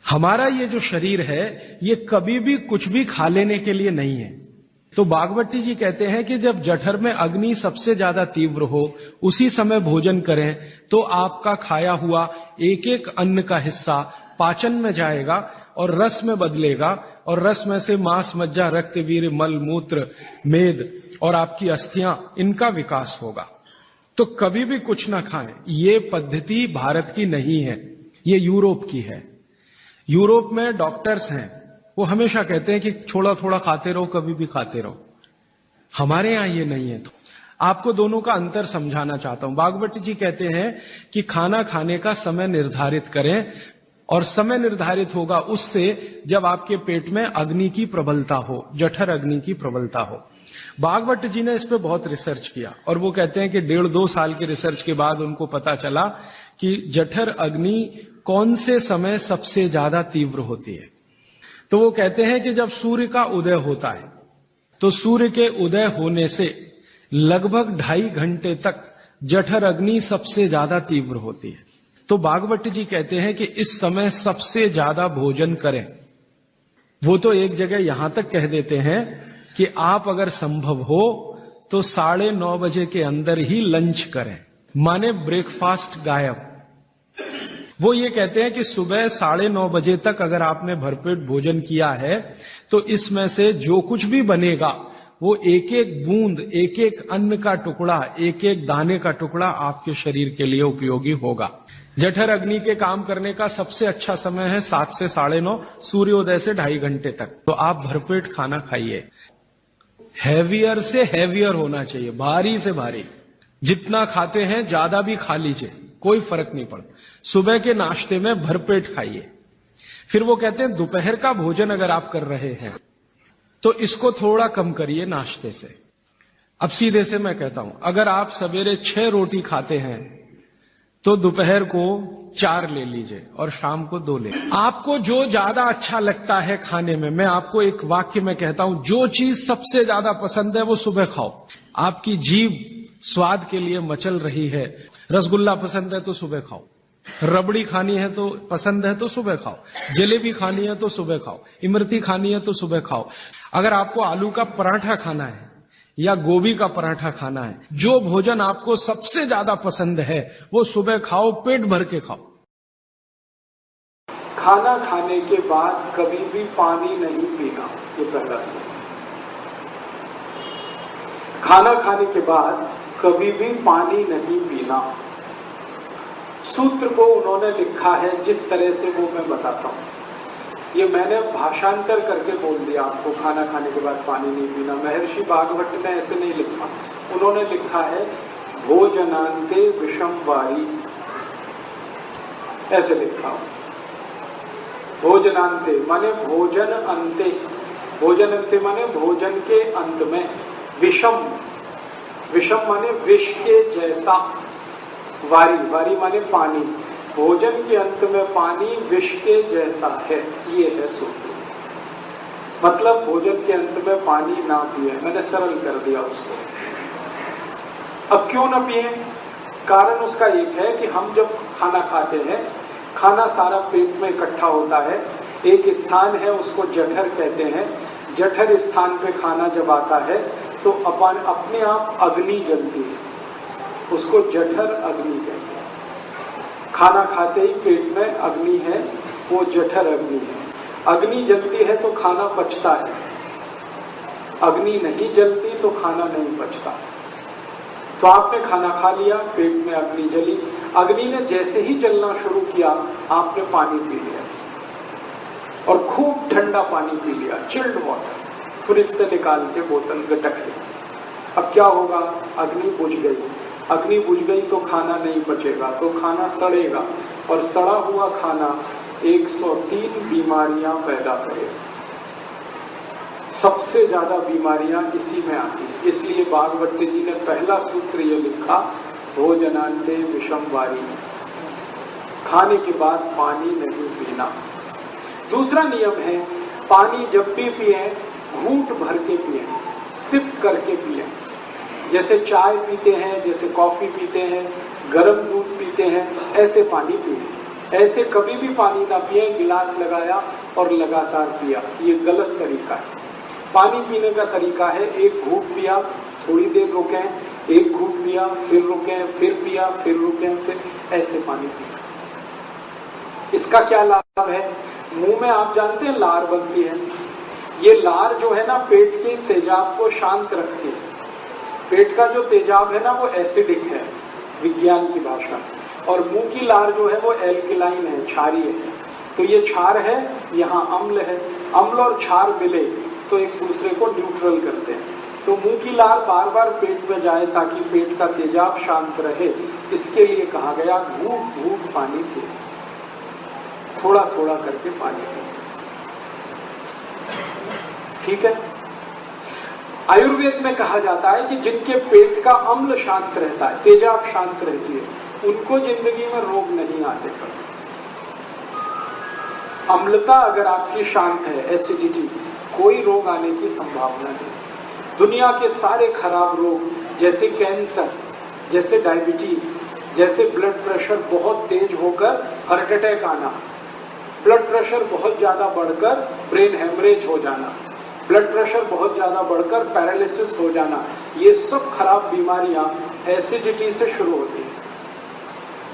हमारा ये जो शरीर है ये कभी भी कुछ भी खा लेने के लिए नहीं है। तो भागवती जी कहते हैं कि जब जठर में अग्नि सबसे ज्यादा तीव्र हो उसी समय भोजन करें तो आपका खाया हुआ एक एक अन्न का हिस्सा पाचन में जाएगा और रस में बदलेगा और रस में से मांस, मज्जा, रक्त, वीर्य, मल, मूत्र, मेद और आपकी अस्थियां, इनका विकास होगा। तो कभी भी कुछ ना खाएं। ये पद्धति भारत की नहीं है, ये यूरोप की है। यूरोप में डॉक्टर्स हैं, वो हमेशा कहते हैं कि थोड़ा थोड़ा खाते रहो, कभी भी खाते रहो। हमारे यहां ये नहीं है। तो आपको दोनों का अंतर समझाना चाहता हूं। भागवती जी कहते हैं कि खाना खाने का समय निर्धारित करें और समय निर्धारित होगा उससे जब आपके पेट में अग्नि की प्रबलता हो, जठर अग्नि की प्रबलता हो। भागवत जी ने इस पे बहुत रिसर्च किया और वो कहते हैं कि 1.5-2 साल के रिसर्च के बाद उनको पता चला कि जठर अग्नि कौन से समय सबसे ज्यादा तीव्र होती है। तो वो कहते हैं कि जब सूर्य का उदय होता है तो सूर्य के उदय होने से लगभग 2.5 घंटे तक जठर अग्नि सबसे ज्यादा तीव्र होती है। तो भागवत जी कहते हैं कि इस समय सबसे ज्यादा भोजन करें। वो तो एक जगह यहां तक कह देते हैं कि आप अगर संभव हो तो 9:30 बजे के अंदर ही लंच करें, माने ब्रेकफास्ट गायब। वो ये कहते हैं कि सुबह 9:30 बजे तक अगर आपने भरपेट भोजन किया है तो इसमें से जो कुछ भी बनेगा वो एक एक बूंद, एक एक अन्न का टुकड़ा, एक एक दाने का टुकड़ा आपके शरीर के लिए उपयोगी होगा। जठर अग्नि के काम करने का सबसे अच्छा समय है 7 से 9:30, सूर्योदय से 2.5 घंटे तक। तो आप भरपेट खाना खाइए। हैवियर से हैवियर होना चाहिए, भारी से भारी। जितना खाते हैं ज्यादा भी खा लीजिए, कोई फर्क नहीं पड़ता। सुबह के नाश्ते में भरपेट खाइए। फिर वो कहते हैं दोपहर का भोजन अगर आप कर रहे हैं तो इसको थोड़ा कम करिए नाश्ते से। अब सीधे से मैं कहता हूं, अगर आप सवेरे 6 रोटी खाते हैं तो दोपहर को 4 ले लीजिए और शाम को 2 ले। आपको जो ज्यादा अच्छा लगता है खाने में, मैं आपको एक वाक्य में कहता हूं, जो चीज सबसे ज्यादा पसंद है वो सुबह खाओ। आपकी जीभ स्वाद के लिए मचल रही है, रसगुल्ला पसंद है तो सुबह खाओ, रबड़ी खानी है तो पसंद है तो सुबह खाओ, जलेबी खानी है तो सुबह खाओ, इमरती खानी है तो सुबह खाओ। अगर आपको आलू का पराठा खाना है या गोभी का पराठा खाना है, जो भोजन आपको सबसे ज्यादा पसंद है वो सुबह खाओ, पेट भर के खाओ। खाना खाने के बाद कभी भी पानी नहीं पीना, ये पहला सूत्र। खाना खाने के बाद कभी भी पानी नहीं पीना। सूत्र को उन्होंने लिखा है जिस तरह से वो मैं बताता हूं। ये मैंने भाषांतर करके बोल दिया आपको, खाना खाने के बाद पानी नहीं पीना। महर्षि भागवत ने ऐसे नहीं लिखा, उन्होंने लिखा है भोजनांते विषम वारी, ऐसे लिखा। भोजनांते माने भोजन अंते, भोजन अंते माने भोजन के अंत में। विषम, विषम माने विष के जैसा। वारी, वारी माने पानी। भोजन के अंत में पानी विष के जैसा है, ये है सूत्र। मतलब भोजन के अंत में पानी ना पिए। मैंने सरल कर दिया उसको। अब क्यों ना पिए? कारण उसका एक है कि हम जब खाना खाते हैं, खाना सारा पेट में इकट्ठा होता है। एक स्थान है उसको जठर कहते हैं। जठर स्थान पे खाना जब आता है तो अपने आप अग्नि जलती है, उसको जठर अग्नि कहते हैं। खाना खाते ही पेट में अग्नि है, वो जठर अग्नि है। अग्नि जलती है तो खाना पचता है, अग्नि नहीं जलती तो खाना नहीं पचता। तो आपने खाना खा लिया, पेट में अग्नि जली, अग्नि ने जैसे ही जलना शुरू किया आपने पानी पी लिया और खूब ठंडा पानी पी लिया, चिल्ड वाटर, फ्रिज से निकाल के बोतल गटक ली। अब क्या होगा? अग्नि बुझ गई। अग्नि बुझ गई तो खाना नहीं पचेगा, तो खाना सड़ेगा और सड़ा हुआ खाना 103 बीमारियां पैदा करेगा। सबसे ज्यादा बीमारियां इसी में आती है। इसलिए भागवत जी ने पहला सूत्र ये लिखा, भोजनांते विषम वारी, खाने के बाद पानी नहीं पीना। दूसरा नियम है, पानी जब भी पिए घूंट भर के पिए, सिप करके पिए। जैसे चाय पीते हैं, जैसे कॉफी पीते हैं, गर्म दूध पीते हैं, ऐसे पानी पिए। ऐसे कभी भी पानी ना पिए, गिलास लगाया और लगातार पिया, ये गलत तरीका है। पानी पीने का तरीका है, एक घूंट पिया, थोड़ी देर रुके, एक घूंट पिया, फिर रुके, फिर पिया, फिर रुके, फिर ऐसे पानी पिया। इसका क्या लाभ है? मुंह में आप जानते हैं लार बनती है, ये लार जो है ना पेट के तेजाब को शांत रखती है। पेट का जो तेजाब है ना वो एसिडिक है विज्ञान की भाषा, और मुंह की लार जो है वो एल्कलाइन है, क्षारीय है। तो ये क्षार है, यहाँ अम्ल है, अम्ल और क्षार मिले तो एक दूसरे को न्यूट्रल करते हैं। तो मुंह की लार बार बार पेट में जाए ताकि पेट का तेजाब शांत रहे, इसके लिए कहा गया घूंट घूंट पानी पिए, थोड़ा थोड़ा करके पानी पिए। ठीक है। आयुर्वेद में कहा जाता है कि जिनके पेट का अम्ल शांत रहता है, तेजाब शांत रहती है, उनको जिंदगी में रोग नहीं आते कभी। अम्लता अगर आपकी शांत है, एसिडिटी, कोई रोग आने की संभावना नहीं। दुनिया के सारे खराब रोग जैसे कैंसर, जैसे डायबिटीज, जैसे ब्लड प्रेशर बहुत तेज होकर हार्ट अटैक आना, ब्लड प्रेशर बहुत ज्यादा बढ़कर ब्रेन हेमरेज हो जाना, ब्लड प्रेशर बहुत ज्यादा बढ़कर पैरालिसिस हो जाना, ये सब खराब बीमारियां एसिडिटी से शुरू होती हैं।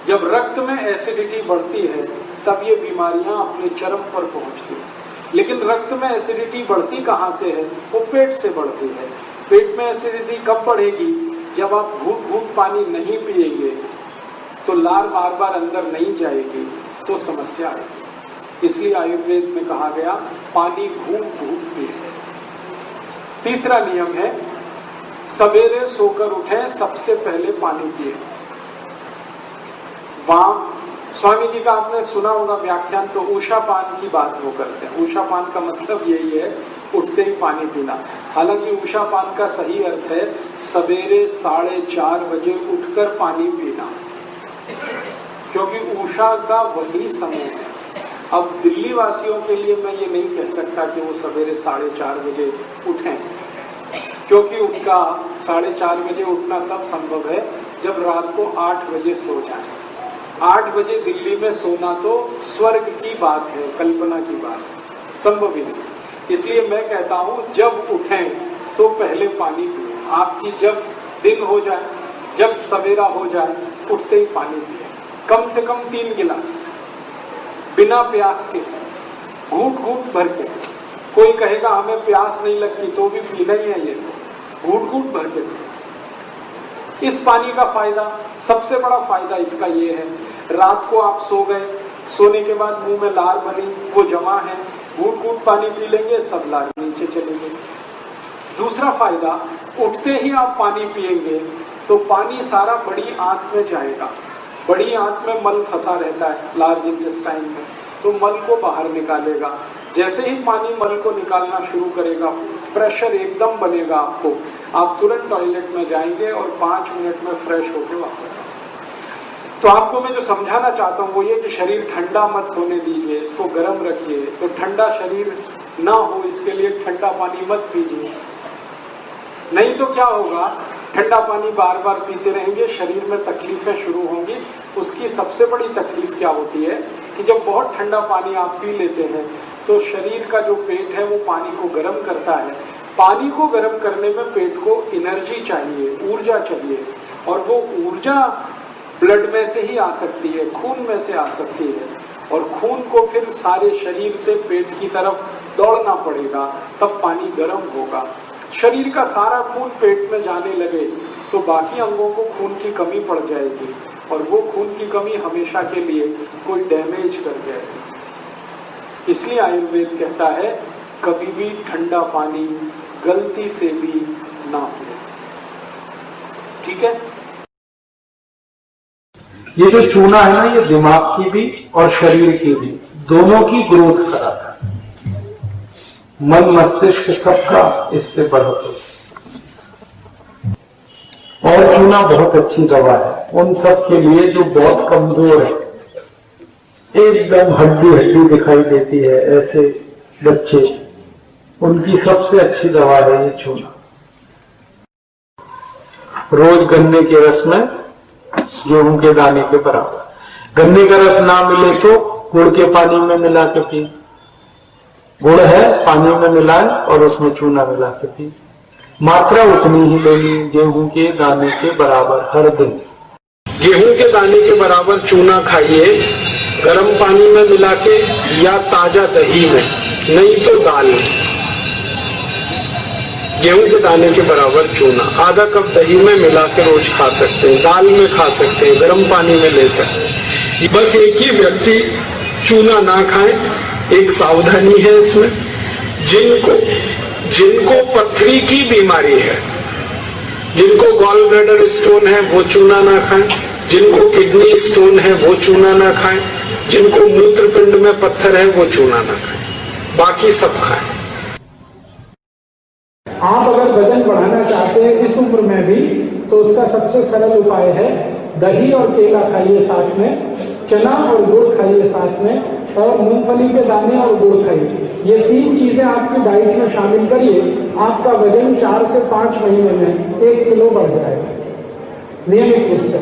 जब रक्त में एसिडिटी बढ़ती है तब ये बीमारियां अपने चरम पर पहुंचती हैं। लेकिन रक्त में एसिडिटी बढ़ती कहां से है? वो पेट से बढ़ती है। पेट में एसिडिटी कब बढ़ेगी? जब आप घूंट घूंट पानी नहीं पिएंगे तो लार बार बार अंदर नहीं जाएगी तो समस्या आएगी। इसलिए आयुर्वेद में कहा गया पानी घूंट घूंट पिए। तीसरा नियम है सवेरे सोकर उठे सबसे पहले पानी पिए। वाम स्वामी जी का आपने सुना होगा व्याख्यान, तो उषा पान की बात वो करते हैं। उषा पान का मतलब यही है उठते ही पानी पीना। हालांकि उषा पान का सही अर्थ है सवेरे 4:30 बजे उठकर पानी पीना, क्योंकि उषा का वही समय है। अब दिल्ली वासियों के लिए मैं ये नहीं कह सकता कि वो सवेरे 4:30 बजे उठें, क्योंकि उनका 4:30 बजे उठना तब संभव है जब रात को 8 बजे सो जाए। 8 बजे दिल्ली में सोना तो स्वर्ग की बात है, कल्पना की बात है, संभव ही नहीं। इसलिए मैं कहता हूं जब उठें तो पहले पानी पिए। आपकी जब दिन हो जाए, जब सवेरा हो जाए, उठते ही पानी पिए, कम से कम 3 गिलास, बिना प्यास के, घूंट घूंट भर के। कोई कहेगा हमें प्यास नहीं लगती, तो भी पीना ही है, ये तो घूंट घूंट भर के। इस पानी का फायदा, सबसे बड़ा फायदा इसका ये है, रात को आप सो गए, सोने के बाद मुंह में लार बनी, वो जमा है, घूंट घूंट पानी पी लेंगे, सब लार नीचे चलेंगे। दूसरा फायदा, उठते ही आप पानी पिएंगे तो पानी सारा बड़ी आंत में जाएगा। बड़ी आंत में मल फंसा रहता है, लार्ज इंटेस्टाइन में, तो मल को बाहर निकालेगा। जैसे ही पानी मल को निकालना शुरू करेगा, प्रेशर एकदम बनेगा आपको, आप तुरंत टॉयलेट में जाएंगे और 5 मिनट में फ्रेश होकर वापस आएंगे। तो आपको मैं जो समझाना चाहता हूँ वो ये कि शरीर ठंडा मत होने दीजिए, इसको गर्म रखिए। तो ठंडा शरीर ना हो इसके लिए ठंडा पानी मत पीजिए, नहीं तो क्या होगा, ठंडा पानी बार बार पीते रहेंगे, शरीर में तकलीफें शुरू होंगी। उसकी सबसे बड़ी तकलीफ क्या होती है कि जब बहुत ठंडा पानी आप पी लेते हैं तो शरीर का जो पेट है वो पानी को गर्म करता है। पानी को गर्म करने में पेट को एनर्जी चाहिए, ऊर्जा चाहिए, और वो ऊर्जा ब्लड में से ही आ सकती है, खून में से आ सकती है, और खून को फिर सारे शरीर से पेट की तरफ दौड़ना पड़ेगा, तब पानी गर्म होगा। शरीर का सारा खून पेट में जाने लगे तो बाकी अंगों को खून की कमी पड़ जाएगी, और वो खून की कमी हमेशा के लिए कोई डैमेज कर जाएगी। इसलिए आयुर्वेद कहता है कभी भी ठंडा पानी गलती से भी ना पिए। ठीक है। ये जो चूना है ना, ये दिमाग की भी और शरीर की भी, दोनों की ग्रोथ कराता है। मन मस्तिष्क सबका इससे बढ़त होती। और चूना बहुत अच्छी दवा है उन सब के लिए जो बहुत कमजोर है, एकदम हड्डी हड्डी दिखाई देती है, ऐसे बच्चे, उनकी सबसे अच्छी दवा है ये चूना। रोज गन्ने के रस में गेहूं के दाने के बराबर। गन्ने का रस ना मिले तो गुड़ के पानी में मिला के पिए, गुड़ है पानी में मिलाए और उसमें चूना मिला के पिए। मात्रा उतनी ही लेनी, गेहूं के दाने के बराबर हर दिन। गेहूं के दाने के बराबर चूना खाइए, गर्म पानी में मिला के या ताजा दही में, नहीं तो दाल में। गेहूं के दाने के बराबर चूना आधा कप दही में मिला के रोज खा सकते हैं, दाल में खा सकते हैं, गर्म पानी में ले सकते हैं। बस एक ही व्यक्ति चूना ना खाए, एक सावधानी है इसमें। जिनको पथरी की बीमारी है, जिनको गॉल ब्लैडर स्टोन है, वो चूना ना खाएं। जिनको किडनी स्टोन है वो चूना ना खाएं। जिनको मूत्रपिंड में पत्थर है वो चूना ना खाएं, बाकी सब खाएं। आप अगर वजन बढ़ाना चाहते हैं इस उम्र में भी, तो उसका सबसे सरल उपाय है दही और केला खाइए साथ में, चना और गुड़ खाइए साथ में, और मूंगफली के दाने और गुड़ खाइए। ये 3 चीजें आपकी डाइट में शामिल करिए, आपका वजन 4 से 5 महीने में 1 किलो बढ़ जाएगा नियमित रूप से।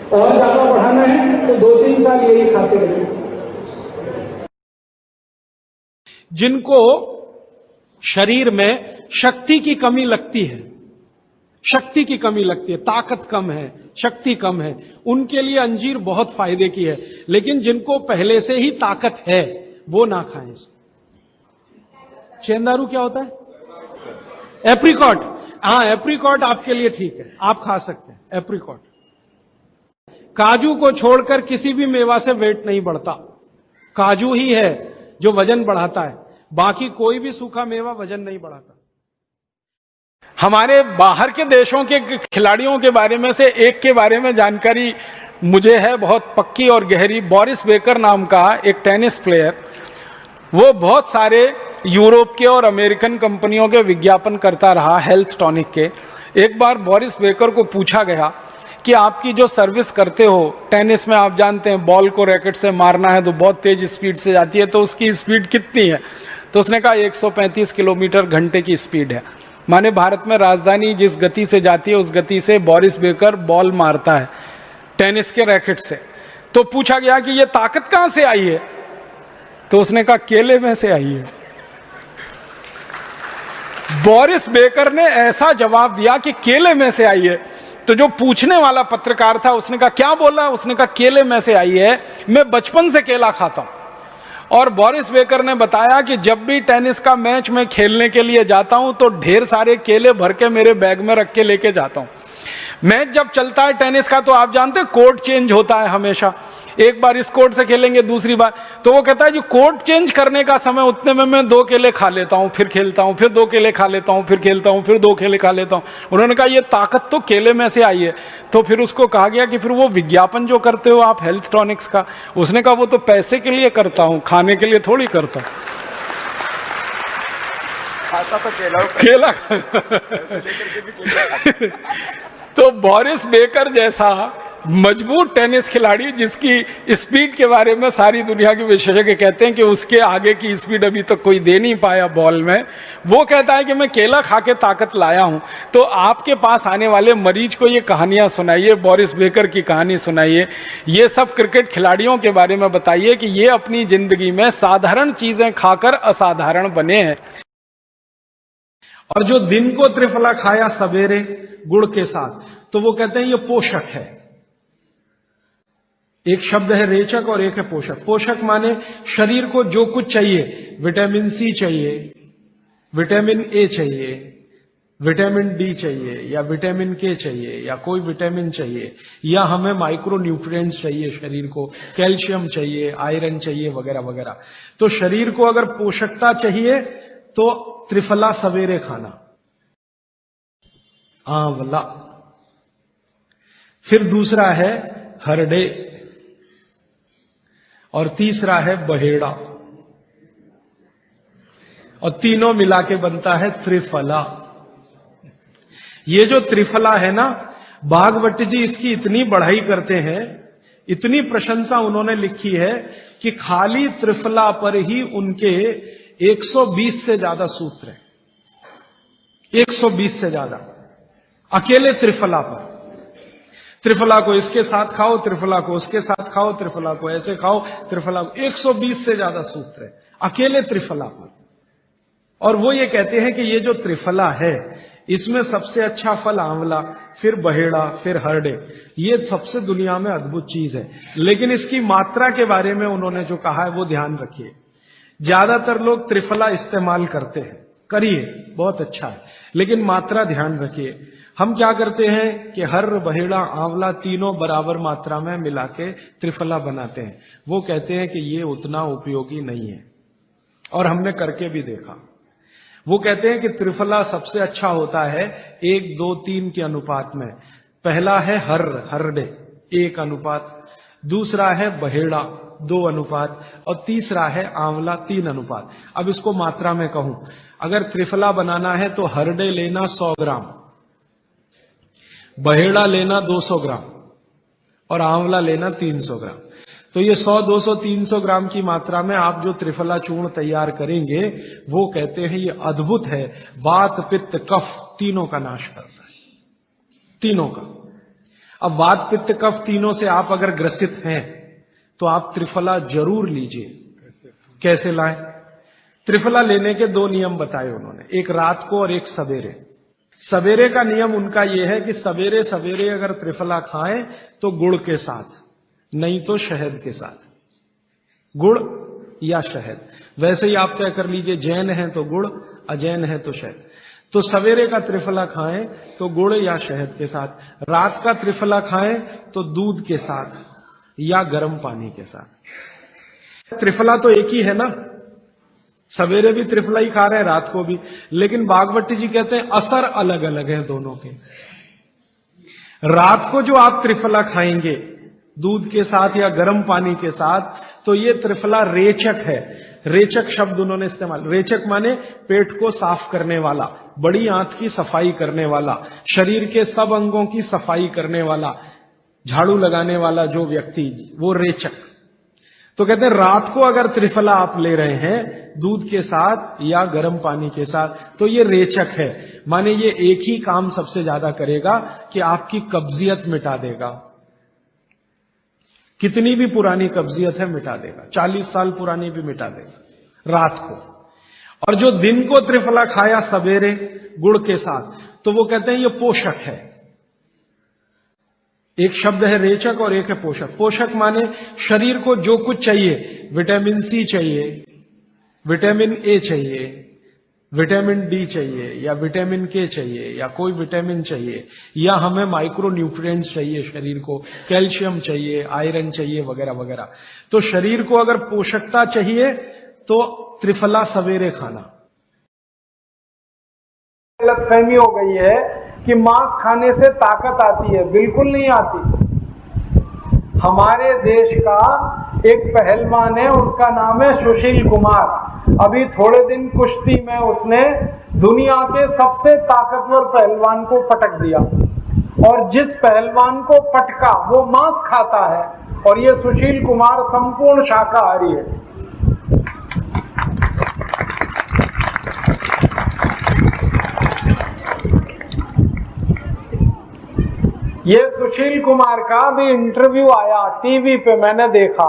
और ज्यादा बढ़ाना है तो 2-3 साल यही खाते रहिए। जिनको शरीर में शक्ति की कमी लगती है, शक्ति की कमी लगती है, ताकत कम है, शक्ति कम है, उनके लिए अंजीर बहुत फायदे की है। लेकिन जिनको पहले से ही ताकत है वो ना खाएं। चेंदारू क्या होता है? एप्रिकॉट। हाँ, एप्रिकॉट आपके लिए ठीक है, आप खा सकते हैं एप्रिकॉट। काजू को छोड़कर किसी भी मेवा से वेट नहीं बढ़ता, काजू ही है जो वजन बढ़ाता है, बाकी कोई भी सूखा मेवा वजन नहीं बढ़ाता। हमारे बाहर के देशों के खिलाड़ियों के बारे में से एक के बारे में जानकारी मुझे है बहुत पक्की और गहरी। बोरिस बेकर नाम का एक टेनिस प्लेयर, वो बहुत सारे यूरोप के और अमेरिकन कंपनियों के विज्ञापन करता रहा हेल्थ टॉनिक के। एक बार बोरिस बेकर को पूछा गया कि आपकी जो सर्विस करते हो टेनिस में, आप जानते हैं बॉल को रैकेट से मारना है तो बहुत तेज स्पीड से जाती है, तो उसकी स्पीड कितनी है? तो उसने कहा 135 किलोमीटर घंटे की स्पीड है। माने भारत में राजधानी जिस गति से जाती है उस गति से बोरिस बेकर बॉल मारता है टेनिस के रैकेट से। तो पूछा गया कि ये ताकत कहां से आई है? तो उसने कहा केले में से आई है। बोरिस बेकर ने ऐसा जवाब दिया कि केले में से आई है। तो जो पूछने वाला पत्रकार था उसने कहा क्या बोला? उसने कहा केले में से आई है, मैं बचपन से केला खाता हूं। और बोरिस बेकर ने बताया कि जब भी टेनिस का मैच मैं खेलने के लिए जाता हूं तो ढेर सारे केले भर के मेरे बैग में रख के लेके जाता हूं। मैच जब चलता है टेनिस का तो आप जानते हैं कोर्ट चेंज होता है हमेशा, एक बार इस कोर्ट से खेलेंगे दूसरी बार। तो वो कहता है जो कोर्ट चेंज करने का समय उतने में मैं 2 केले खा लेता हूं, फिर खेलता हूं, फिर 2 केले खा लेता हूं, फिर खेलता हूं, फिर 2 केले खा लेता हूं। उन्होंने कहा ये ताकत तो केले में से आई है। तो फिर उसको कहा गया कि फिर वो विज्ञापन जो करते हो आप हेल्थ टॉनिक्स का, उसने कहा वो तो पैसे के लिए करता हूं, खाने के लिए थोड़ी करता हूं। खाता तो केला तो बोरिस बेकर जैसा मजबूत टेनिस खिलाड़ी जिसकी स्पीड के बारे में सारी दुनिया के विशेषज्ञ कहते हैं कि उसके आगे की स्पीड अभी तक कोई दे नहीं पाया बॉल में, वो कहता है कि मैं केला खा के ताकत लाया हूं। तो आपके पास आने वाले मरीज को ये कहानियां सुनाइए, बोरिस बेकर की कहानी सुनाइए, ये सब क्रिकेट खिलाड़ियों के बारे में बताइए कि ये अपनी जिंदगी में साधारण चीजें खाकर असाधारण बने हैं। और जो दिन को त्रिफला खाया सवेरे गुड़ के साथ, तो वो कहते हैं ये पोषक है। एक शब्द है रेचक और एक है पोषक। पोषक माने शरीर को जो कुछ चाहिए, विटामिन सी चाहिए, विटामिन ए चाहिए, विटामिन डी चाहिए, या विटामिन के चाहिए, या कोई विटामिन चाहिए, या हमें माइक्रो न्यूट्रिएंट्स चाहिए शरीर को, कैल्शियम चाहिए, आयरन चाहिए, वगैरह वगैरह। तो शरीर को अगर पोषकता चाहिए तो त्रिफला सवेरे खाना, आंवला। फिर दूसरा है हरडे, और तीसरा है बहेड़ा, और तीनों मिला के बनता है त्रिफला। ये जो त्रिफला है ना, भागवत जी इसकी इतनी बढ़ाई करते हैं, इतनी प्रशंसा उन्होंने लिखी है कि खाली त्रिफला पर ही उनके 120 से ज्यादा सूत्र हैं, 120 से ज्यादा अकेले त्रिफला पर। त्रिफला को इसके साथ खाओ, त्रिफला को उसके साथ खाओ, त्रिफला को ऐसे खाओ, त्रिफला को 120 से ज्यादा सूत्र है अकेले त्रिफला पर। और वो ये कहते हैं कि ये जो त्रिफला है इसमें सबसे अच्छा फल आंवला, फिर बहेड़ा, फिर हरडे, ये सबसे दुनिया में अद्भुत चीज है। लेकिन इसकी मात्रा के बारे में उन्होंने जो कहा है वो ध्यान रखिए। ज्यादातर लोग त्रिफला इस्तेमाल करते हैं, करिए, बहुत अच्छा है, लेकिन मात्रा ध्यान रखिए। हम क्या करते हैं कि हर बहेड़ा आंवला तीनों बराबर मात्रा में मिला के त्रिफला बनाते हैं। वो कहते हैं कि ये उतना उपयोगी नहीं है, और हमने करके भी देखा। वो कहते हैं कि त्रिफला सबसे अच्छा होता है 1, 2, 3 के अनुपात में। पहला है हरडे 1 अनुपात, दूसरा है बहेड़ा 2 अनुपात, और तीसरा है आंवला 3 अनुपात। अब इसको मात्रा में कहूं, अगर त्रिफला बनाना है तो हरडे लेना 100 ग्राम, बहेड़ा लेना 200 ग्राम और आंवला लेना 300 ग्राम। तो ये 100, 200, 300 ग्राम की मात्रा में आप जो त्रिफला चूर्ण तैयार करेंगे वो कहते हैं ये अद्भुत है, वात पित्त कफ तीनों का नाश करता है, तीनों का। अब वात पित्त कफ तीनों से आप अगर ग्रसित हैं तो आप त्रिफला जरूर लीजिए। कैसे लाएं? त्रिफला लेने के 2 नियम बताए उन्होंने, एक रात को और एक सवेरे। सवेरे का नियम उनका यह है कि सवेरे सवेरे अगर त्रिफला खाएं तो गुड़ के साथ, नहीं तो शहद के साथ, गुड़ या शहद। वैसे ही आप तय कर लीजिए, जैन है तो गुड़, अजैन है तो शहद। तो सवेरे का त्रिफला खाएं तो गुड़ या शहद के साथ, रात का त्रिफला खाएं तो दूध के साथ या गर्म पानी के साथ। त्रिफला तो एक ही है ना, सवेरे भी त्रिफला ही खा रहे हैं, रात को भी। लेकिन बागवती जी कहते हैं असर अलग अलग है दोनों के। रात को जो आप त्रिफला खाएंगे दूध के साथ या गर्म पानी के साथ, तो ये त्रिफला रेचक है। रेचक शब्द उन्होंने इस्तेमाल, रेचक माने पेट को साफ करने वाला, बड़ी आंत की सफाई करने वाला, शरीर के सब अंगों की सफाई करने वाला, झाड़ू लगाने वाला जो व्यक्ति, वो रेचक। तो कहते हैं रात को अगर त्रिफला आप ले रहे हैं दूध के साथ या गर्म पानी के साथ तो ये रेचक है, माने ये एक ही काम सबसे ज्यादा करेगा कि आपकी कब्जियत मिटा देगा। कितनी भी पुरानी कब्जियत है मिटा देगा, 40 साल पुरानी भी मिटा देगा रात को। और जो दिन को त्रिफला खाया सवेरे गुड़ के साथ, तो वो कहते हैं ये पोषक है। एक शब्द है रेचक और एक है पोषक। पोषक माने शरीर को जो कुछ चाहिए, विटामिन सी चाहिए, विटामिन ए चाहिए, विटामिन डी चाहिए, या विटामिन के चाहिए, या कोई विटामिन चाहिए, या हमें माइक्रो न्यूट्रिएंट्स चाहिए शरीर को, कैल्शियम चाहिए, आयरन चाहिए, वगैरह वगैरह। तो शरीर को अगर पोषकता चाहिए तो त्रिफला सवेरे खाना। गलतफहमी हो गई है कि मांस खाने से ताकत आती है, बिल्कुल नहीं आती। हमारे देश का एक पहलवान है, उसका नाम है सुशील कुमार। अभी थोड़े दिन कुश्ती में उसने दुनिया के सबसे ताकतवर पहलवान को पटक दिया, और जिस पहलवान को पटका वो मांस खाता है, और ये सुशील कुमार संपूर्ण शाकाहारी है। ये सुशील कुमार का भी इंटरव्यू आया टीवी पे, मैंने देखा।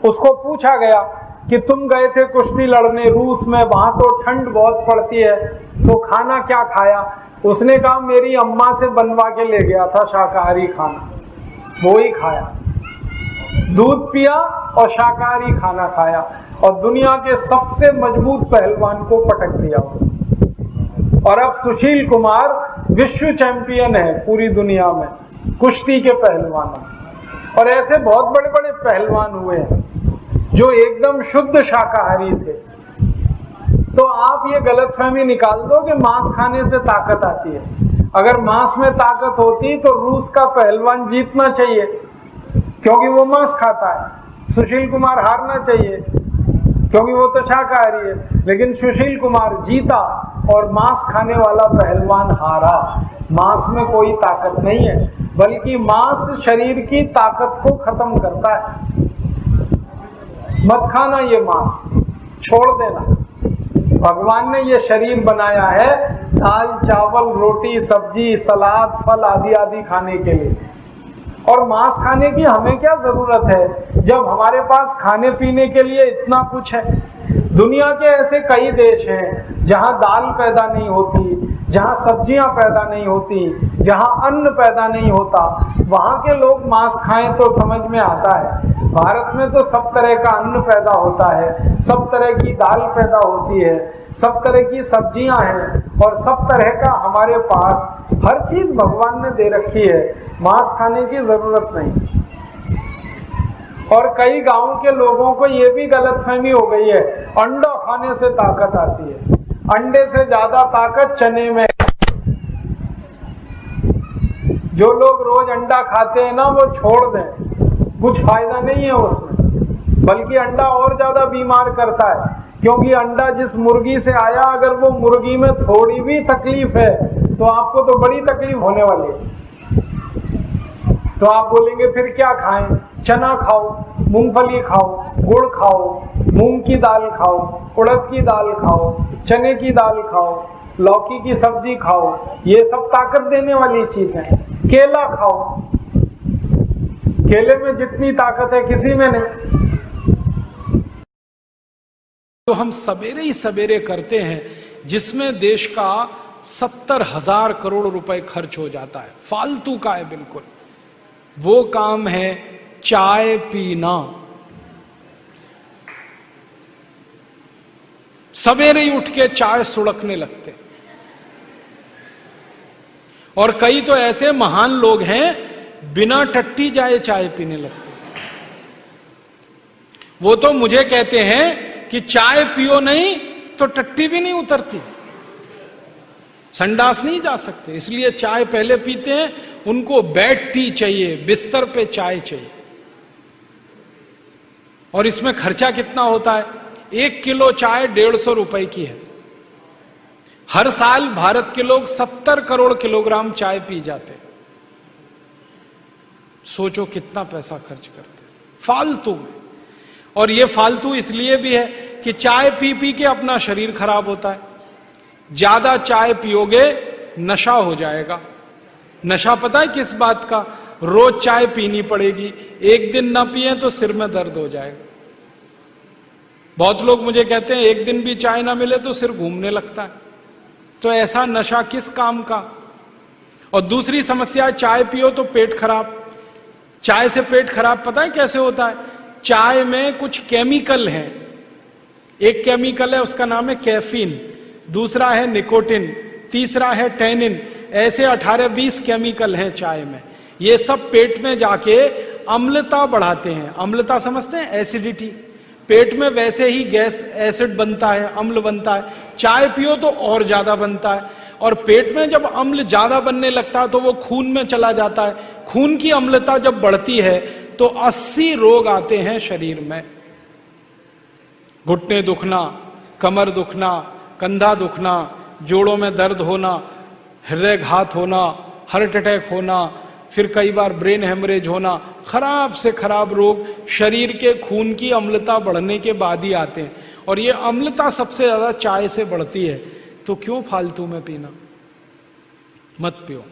उसको पूछा गया कि तुम गए थे कुश्ती लड़ने रूस में, वहां तो ठंड बहुत पड़ती है, तो खाना क्या खाया? उसने कहा मेरी अम्मा से बनवा के ले गया था शाकाहारी खाना, वो ही खाया, दूध पिया और शाकाहारी खाना खाया, और दुनिया के सबसे मजबूत पहलवान को पटक दिया उसने। और अब सुशील कुमार विश्व चैंपियन है पूरी दुनिया में कुश्ती के पहलवानों। और ऐसे बहुत बड़े बड़े पहलवान हुए हैं जो एकदम शुद्ध शाकाहारी थे। तो आप ये गलतफहमी निकाल दो कि मांस खाने से ताकत आती है। अगर मांस में ताकत होती तो रूस का पहलवान जीतना चाहिए, क्योंकि वो मांस खाता है। सुशील कुमार हारना चाहिए क्योंकि वो तो शाकाहारी है, लेकिन सुशील कुमार जीता और मांस खाने वाला पहलवान हारा। मांस में कोई ताकत नहीं है, बल्कि मांस शरीर की ताकत को खत्म करता है। मत खाना ये मांस, छोड़ देना। भगवान ने ये शरीर बनाया है दाल चावल रोटी सब्जी सलाद फल आदि आदि खाने के लिए। और मांस खाने की हमें क्या जरूरत है जब हमारे पास खाने पीने के लिए इतना कुछ है। दुनिया के ऐसे कई देश हैं जहां दाल पैदा नहीं होती, जहां सब्जियां पैदा नहीं होती, जहां अन्न पैदा नहीं होता, वहां के लोग मांस खाएं तो समझ में आता है। भारत में तो सब तरह का अन्न पैदा होता है, सब तरह की दाल पैदा होती है, सब तरह की सब्जियां हैं और सब तरह का हमारे पास हर चीज भगवान ने दे रखी है। मांस खाने की जरूरत नहीं। और कई गांव के लोगों को ये भी गलतफहमी हो गई है, अंडा खाने से ताकत आती है। अंडे से ज्यादा ताकत चने में। जो लोग रोज अंडा खाते हैं ना वो छोड़ दें, कुछ फायदा नहीं है उसमें, बल्कि अंडा और ज्यादा बीमार करता है। क्योंकि अंडा जिस मुर्गी से आया, अगर वो मुर्गी में थोड़ी भी तकलीफ है तो आपको तो बड़ी तकलीफ होने वाली है। तो आप बोलेंगे फिर क्या खाएं? चना खाओ, मूंगफली खाओ, गुड़ खाओ, मूंग की दाल खाओ, उड़द की दाल खाओ, चने की दाल खाओ, लौकी की सब्जी खाओ, ये सब ताकत देने वाली चीज है। केला खाओ, केले में जितनी ताकत है किसी में नहीं। तो हम सवेरे ही सवेरे करते हैं जिसमें देश का 70,000 करोड़ रुपए खर्च हो जाता है, फालतू का है बिल्कुल। वो काम है चाय पीना। सवेरे ही उठ के चाय सुड़कने लगते। और कई तो ऐसे महान लोग हैं बिना टट्टी जाए चाय पीने लगते। वो तो मुझे कहते हैं कि चाय पियो नहीं तो टट्टी भी नहीं उतरती, संडास नहीं जा सकते, इसलिए चाय पहले पीते हैं। उनको बेड टी चाहिए, बिस्तर पे चाय चाहिए। और इसमें खर्चा कितना होता है? 1 किलो चाय 150 रुपए की है। हर साल भारत के लोग 70 करोड़ किलोग्राम चाय पी जाते। सोचो कितना पैसा खर्च करते फालतू में। और ये फालतू इसलिए भी है कि चाय पी पी के अपना शरीर खराब होता है। ज्यादा चाय पियोगे नशा हो जाएगा। नशा पता है किस बात का? रोज चाय पीनी पड़ेगी, एक दिन ना पिए तो सिर में दर्द हो जाएगा। बहुत लोग मुझे कहते हैं एक दिन भी चाय ना मिले तो सिर घूमने लगता है। तो ऐसा नशा किस काम का? और दूसरी समस्या, चाय पियो तो पेट खराब। चाय से पेट खराब पता है कैसे होता है? चाय में कुछ केमिकल हैं। एक केमिकल है उसका नाम है कैफीन, दूसरा है निकोटिन, तीसरा है टैनिन। ऐसे 18-20 केमिकल हैं चाय में। ये सब पेट में जाके अम्लता बढ़ाते हैं। अम्लता समझते हैं? एसिडिटी। पेट में वैसे ही गैस एसिड बनता है, अम्ल बनता है। चाय पियो तो और ज्यादा बनता है। और पेट में जब अम्ल ज्यादा बनने लगता है तो वो खून में चला जाता है। खून की अम्लता जब बढ़ती है तो 80 रोग आते हैं शरीर में। घुटने दुखना, कमर दुखना, कंधा दुखना, जोड़ों में दर्द होना, हृदयघात होना, हार्ट अटैक होना, फिर कई बार ब्रेन हेमरेज होना। खराब से खराब रोग शरीर के खून की अम्लता बढ़ने के बाद ही आते हैं। और ये अम्लता सबसे ज्यादा चाय से बढ़ती है। तो क्यों फालतू में पीना? मत पियो।